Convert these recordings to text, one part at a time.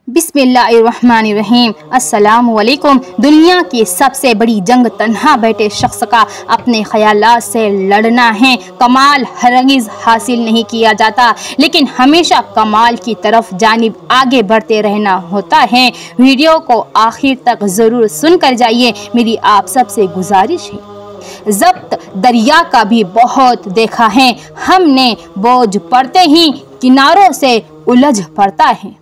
बिस्मिल्लाहिर्रहमानिर्रहीम। अस्सलामुअलैकुम। दुनिया की सबसे बड़ी जंग तन्हा बैठे शख्स का अपने ख्यालात से लड़ना है। कमाल हरगिज़ हासिल नहीं किया जाता, लेकिन हमेशा कमाल की तरफ जानिब आगे बढ़ते रहना होता है। वीडियो को आखिर तक ज़रूर सुनकर जाइए। मेरी आप सबसे गुजारिश है। ज़ब्त दरिया का भी बहुत देखा है हमने, बोझ पड़ते ही किनारों से उलझ पड़ता है।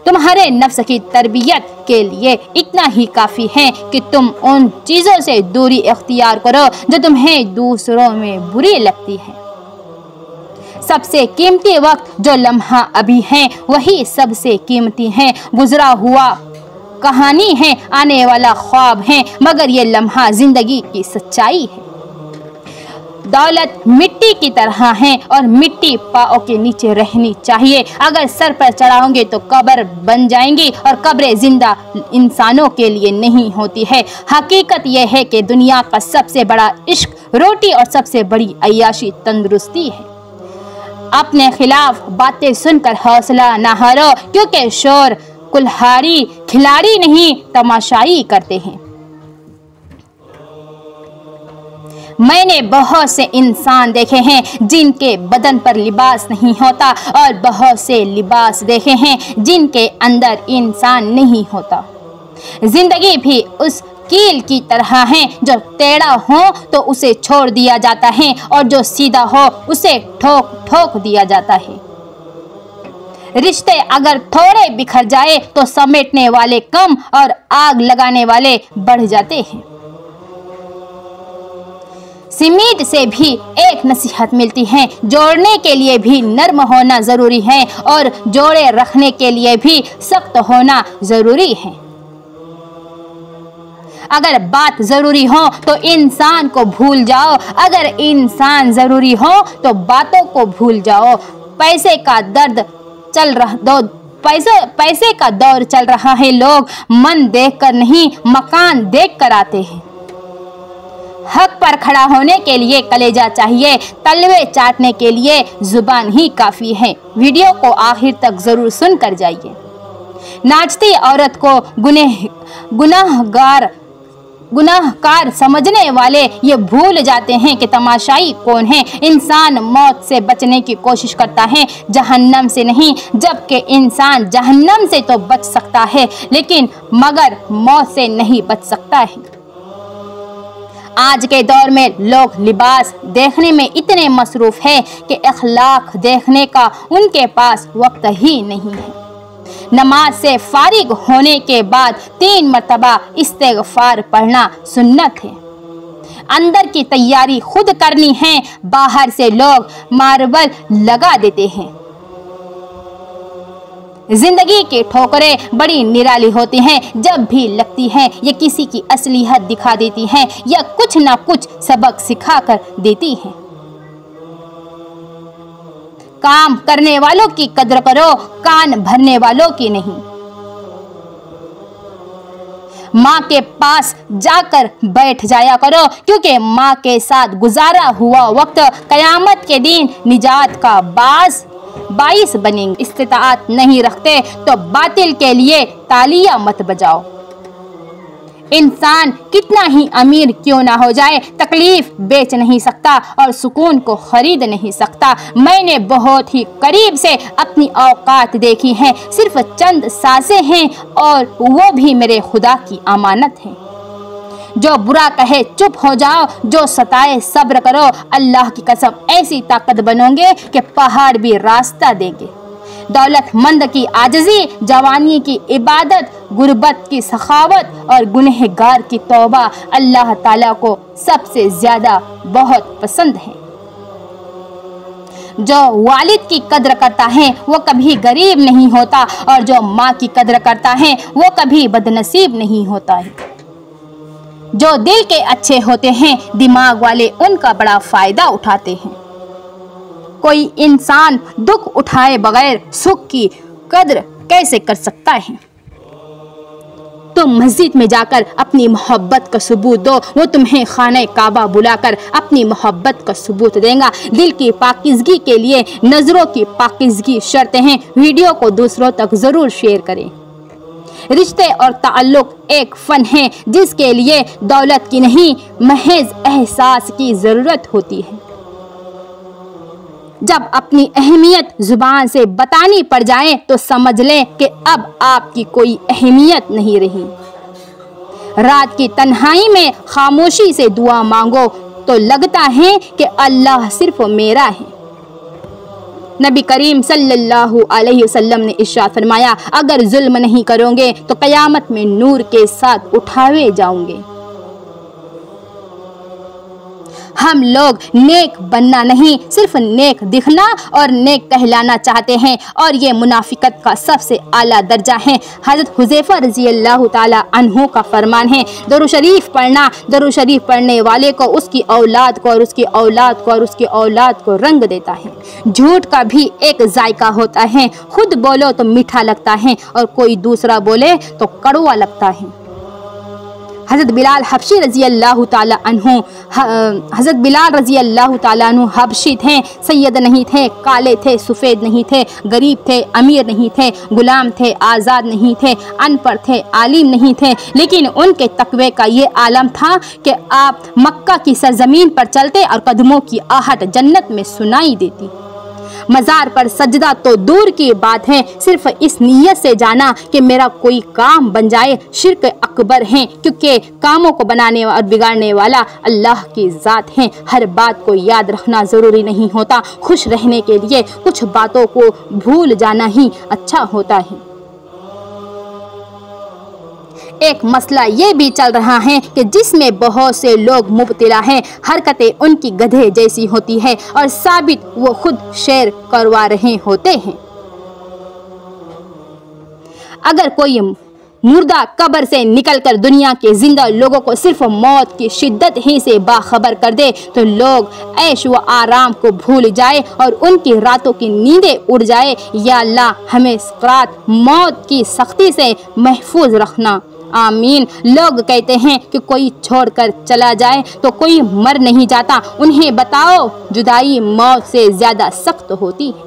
तुम्हारे नफ्स की तरबियत के लिए इतना ही काफ़ी है कि तुम उन चीज़ों से दूरी इख्तियार करो जो तुम्हें दूसरों में बुरी लगती है। सबसे कीमती वक्त जो लम्हा अभी है वही सबसे कीमती है। गुजरा हुआ कहानी है, आने वाला ख्वाब है, मगर ये लम्हा जिंदगी की सच्चाई है। दौलत मिट्टी की तरह है और मिट्टी पाँव के नीचे रहनी चाहिए। अगर सर पर चढ़ाओगे तो कब्र बन जाएंगी, और कब्रें जिंदा इंसानों के लिए नहीं होती है। हकीकत यह है कि दुनिया का सबसे बड़ा इश्क रोटी और सबसे बड़ी अय्याशी तंदुरुस्ती है। अपने खिलाफ बातें सुनकर हौसला न हारो, क्योंकि शोर कुल्हाड़ी खिलाड़ी नहीं तमाशाई करते हैं। मैंने बहुत से इंसान देखे हैं जिनके बदन पर लिबास नहीं होता, और बहुत से लिबास देखे हैं जिनके अंदर इंसान नहीं होता। जिंदगी भी उस कील की तरह है, जो टेढ़ा हो तो उसे छोड़ दिया जाता है, और जो सीधा हो उसे ठोक ठोक दिया जाता है। रिश्ते अगर थोड़े बिखर जाए तो समेटने वाले कम और आग लगाने वाले बढ़ जाते हैं। सीमेंट से भी एक नसीहत मिलती है, जोड़ने के लिए भी नरम होना ज़रूरी है, और जोड़े रखने के लिए भी सख्त होना ज़रूरी है। अगर बात ज़रूरी हो तो इंसान को भूल जाओ, अगर इंसान ज़रूरी हो तो बातों को भूल जाओ। पैसे का दौर चल रहा है। लोग मन देखकर नहीं, मकान देखकर आते हैं। हक पर खड़ा होने के लिए कलेजा चाहिए, तलवे चाटने के लिए जुबान ही काफ़ी है। वीडियो को आखिर तक ज़रूर सुनकर जाइए। नाचती औरत को गुनाहगार समझने वाले ये भूल जाते हैं कि तमाशाई कौन है। इंसान मौत से बचने की कोशिश करता है, जहन्नम से नहीं, जबकि इंसान जहन्नम से तो बच सकता है, लेकिन मगर मौत से नहीं बच सकता है। आज के दौर में लोग लिबास देखने में इतने मसरूफ़ हैं कि अखलाक देखने का उनके पास वक्त ही नहीं है। नमाज से फारिग होने के बाद 3 मरतबा इस्तिग़फ़ार पढ़ना सुन्नत है। अंदर की तैयारी खुद करनी है, बाहर से लोग मार्बल लगा देते हैं। जिंदगी की ठोकरें बड़ी निराली होती हैं, जब भी लगती हैं ये किसी की असलियत दिखा देती हैं या कुछ ना कुछ सबक सिखा कर देती हैं। काम करने वालों की कद्र करो, कान भरने वालों की नहीं। माँ के पास जाकर बैठ जाया करो, क्योंकि माँ के साथ गुजारा हुआ वक्त कयामत के दिन निजात का बाइस बनेंगे। इस्तिताअत नहीं रखते तो बातिल के लिए तालियां मत बजाओ। इंसान कितना ही अमीर क्यों ना हो जाए, तकलीफ बेच नहीं सकता और सुकून को खरीद नहीं सकता। मैंने बहुत ही करीब से अपनी औकात देखी है, सिर्फ चंद सांसें हैं, और वो भी मेरे खुदा की अमानत है। जो बुरा कहे चुप हो जाओ, जो सताए सब्र करो। अल्लाह की कसम ऐसी ताकत बनोगे कि पहाड़ भी रास्ता देंगे। दौलतमंद की आजिज़ी, जवानी की इबादत, गुर्बत की सखावत और गुनहगार की तौबा अल्लाह ताला को सबसे ज़्यादा बहुत पसंद है। जो वालिद की कद्र करता है वो कभी गरीब नहीं होता, और जो माँ की कद्र करता है वो कभी बदनसीब नहीं होता है। जो दिल के अच्छे होते हैं, दिमाग वाले उनका बड़ा फ़ायदा उठाते हैं। कोई इंसान दुख उठाए बगैर सुख की कद्र कैसे कर सकता है? तुम मस्जिद में जाकर अपनी मोहब्बत का सबूत दो, वो तुम्हें खाने काबा बुलाकर अपनी मोहब्बत का सबूत देगा। दिल की पाकीज़गी के लिए नज़रों की पाकीज़गी शर्त है। वीडियो को दूसरों तक ज़रूर शेयर करें। रिश्ते और ताल्लुक एक फ़न है जिसके लिए दौलत की नहीं, महज एहसास की ज़रूरत होती है। जब अपनी अहमियत जुबान से बतानी पड़ जाए तो समझ लें कि अब आपकी कोई अहमियत नहीं रही। रात की तन्हाई में खामोशी से दुआ मांगो तो लगता है कि अल्लाह सिर्फ मेरा है। नबी करीम सल्लल्लाहु अलैहि वसल्लम ने इरशाद फरमाया, अगर जुल्म नहीं करोगे तो क़यामत में नूर के साथ उठाए जाओगे। हम लोग नेक बनना नहीं, सिर्फ नेक दिखना और नेक कहलाना चाहते हैं, और ये मुनाफिकत का सबसे आला दर्जा है। हज़रत हुज़ैफ़ा रज़ी अल्लाह ताला अन्हु का फरमान है, दरूद शरीफ पढ़ना दरूद शरीफ पढ़ने वाले को, उसकी औलाद को और उसकी औलाद को और उसकी औलाद को रंग देता है। झूठ का भी एक जायका होता है, खुद बोलो तो मीठा लगता है और कोई दूसरा बोले तो कड़वा लगता है। हज़रत बिलाल हबशी रज़ी अल्लाह ताला अन्हु, हज़रत बिलाल रज़ी अल्लाह ताला अन्हु हबशी थे, सैयद नहीं थे, काले थे, सफ़ेद नहीं थे, गरीब थे, अमीर नहीं थे, गुलाम थे, आज़ाद नहीं थे, अनपढ़ थे, आलिम नहीं थे, लेकिन उनके तकवे का ये आलम था कि आप मक्का की सरजमीन पर चलते और कदमों की आहट जन्नत में सुनाई देती। मज़ार पर सजदा तो दूर की बात है, सिर्फ इस नीयत से जाना कि मेरा कोई काम बन जाए, शिर्क अकबर है, क्योंकि कामों को बनाने और बिगाड़ने वाला अल्लाह की ज़ात है। हर बात को याद रखना ज़रूरी नहीं होता, खुश रहने के लिए कुछ बातों को भूल जाना ही अच्छा होता है। एक मसला ये भी चल रहा है कि जिसमें बहुत से लोग मुब्तिला हैं, हरकतें उनकी गधे जैसी होती है और साबित वो खुद शेर करवा रहे होते हैं। अगर कोई मुर्दा कब्र से निकलकर दुनिया के जिंदा लोगों को सिर्फ मौत की शिद्दत ही से बाखबर कर दे तो लोग ऐश व आराम को भूल जाए और उनकी रातों की नींदें उड़ जाए। या अल्लाह हमें सकरात मौत की सख्ती से महफूज रखना, आमीन। लोग कहते हैं कि कोई छोड़कर चला जाए तो कोई मर नहीं जाता। उन्हें बताओ जुदाई मौत से ज़्यादा सख्त होती है।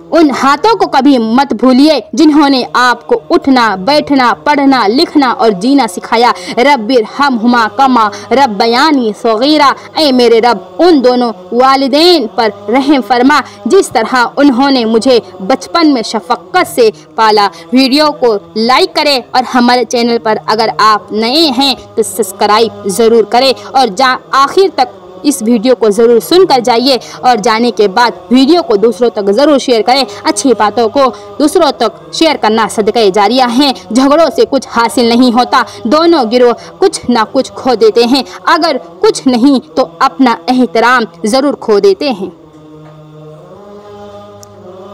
उन हाथों को कभी मत भूलिए जिन्होंने आपको उठना, बैठना, पढ़ना, लिखना और जीना सिखाया। रब्बिरहम्हुमा कमा रब्बयानी सगीरा, ऐ मेरे रब उन दोनों वालिदैन पर रहम फरमा जिस तरह उन्होंने मुझे बचपन में शफक़त से पाला। वीडियो को लाइक करें और हमारे चैनल पर अगर आप नए हैं तो सब्सक्राइब ज़रूर करें और आखिर तक इस वीडियो को ज़रूर सुनकर जाइए और जाने के बाद वीडियो को दूसरों तक ज़रूर शेयर करें। अच्छी बातों को दूसरों तक शेयर करना सदक़े जारिया है। झगड़ों से कुछ हासिल नहीं होता, दोनों गिरोह कुछ ना कुछ खो देते हैं, अगर कुछ नहीं तो अपना एहतराम ज़रूर खो देते हैं।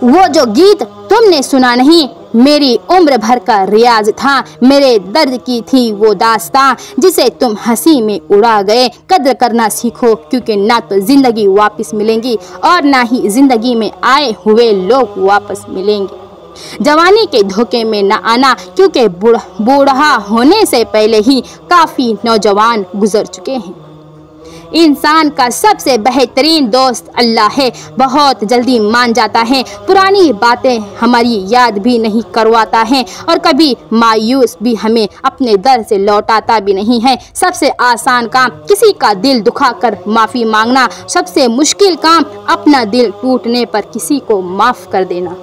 वो जो गीत तुमने सुना नहीं मेरी उम्र भर का रियाज था, मेरे दर्द की थी वो दास्तां जिसे तुम हंसी में उड़ा गए। कद्र करना सीखो क्योंकि ना तो ज़िंदगी वापस मिलेंगी और ना ही ज़िंदगी में आए हुए लोग वापस मिलेंगे। जवानी के धोखे में न आना क्योंकि बूढ़ा होने से पहले ही काफ़ी नौजवान गुजर चुके हैं। इंसान का सबसे बेहतरीन दोस्त अल्लाह है, बहुत जल्दी मान जाता है, पुरानी बातें हमारी याद भी नहीं करवाता है और कभी मायूस भी हमें अपने दर से लौटाता भी नहीं है। सबसे आसान काम किसी का दिल दुखाकर माफ़ी मांगना, सबसे मुश्किल काम अपना दिल टूटने पर किसी को माफ़ कर देना।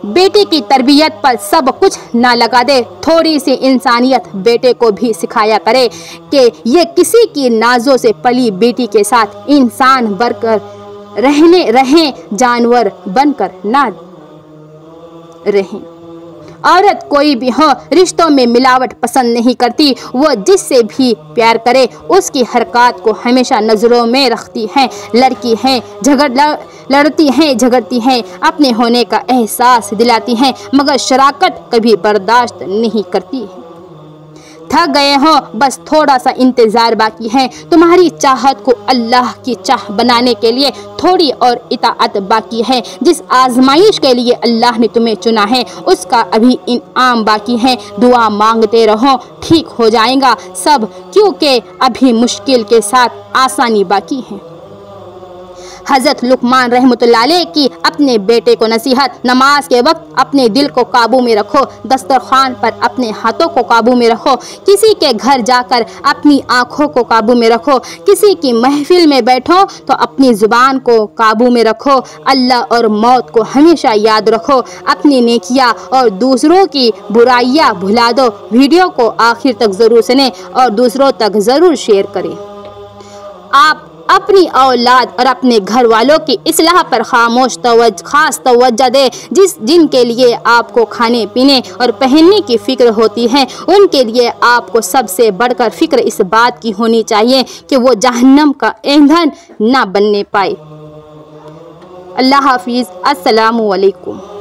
बेटे की तरबियत पर सब कुछ ना लगा दे, थोड़ी सी इंसानियत बेटे को भी सिखाया करे कि ये किसी की नाजों से पली बेटी के साथ इंसान बनकर रहें, जानवर बनकर ना रहें। औरत कोई भी हो रिश्तों में मिलावट पसंद नहीं करती, वो जिससे भी प्यार करे उसकी हरकत को हमेशा नज़रों में रखती है। लड़की है लड़ती हैं, झगड़ती हैं, अपने होने का एहसास दिलाती हैं, मगर शराकत कभी बर्दाश्त नहीं करती है। थक गए हो, बस थोड़ा सा इंतज़ार बाकी है। तुम्हारी चाहत को अल्लाह की चाह बनाने के लिए थोड़ी और इताअत बाकी है। जिस आजमाइश के लिए अल्लाह ने तुम्हें चुना है उसका अभी इनाम बाकी है। दुआ मांगते रहो, ठीक हो जाएगा सब, क्योंकि अभी मुश्किल के साथ आसानी बाकी है। हज़रत लुकमान रहमतुल्लाह अलैह की अपने बेटे को नसीहत, नमाज के वक्त अपने दिल को काबू में रखो, दस्तरखान पर अपने हाथों को काबू में रखो, किसी के घर जाकर अपनी आँखों को काबू में रखो, किसी की महफिल में बैठो तो अपनी ज़ुबान को काबू में रखो, अल्लाह और मौत को हमेशा याद रखो, अपनी नेकियां और दूसरों की बुराइयां भुला दो। वीडियो को आखिर तक ज़रूर सुने और दूसरों तक ज़रूर शेयर करें। आप अपनी औलाद और अपने घर वालों की इस्लाह पर खास तवज्जो दें। जिनके लिए आपको खाने पीने और पहनने की फ़िक्र होती है, उनके लिए आपको सबसे बढ़कर फ़िक्र इस बात की होनी चाहिए कि वो जहन्नम का ईंधन ना बनने पाए। अल्लाह हाफिज़। अस्सलामु अलैकुम।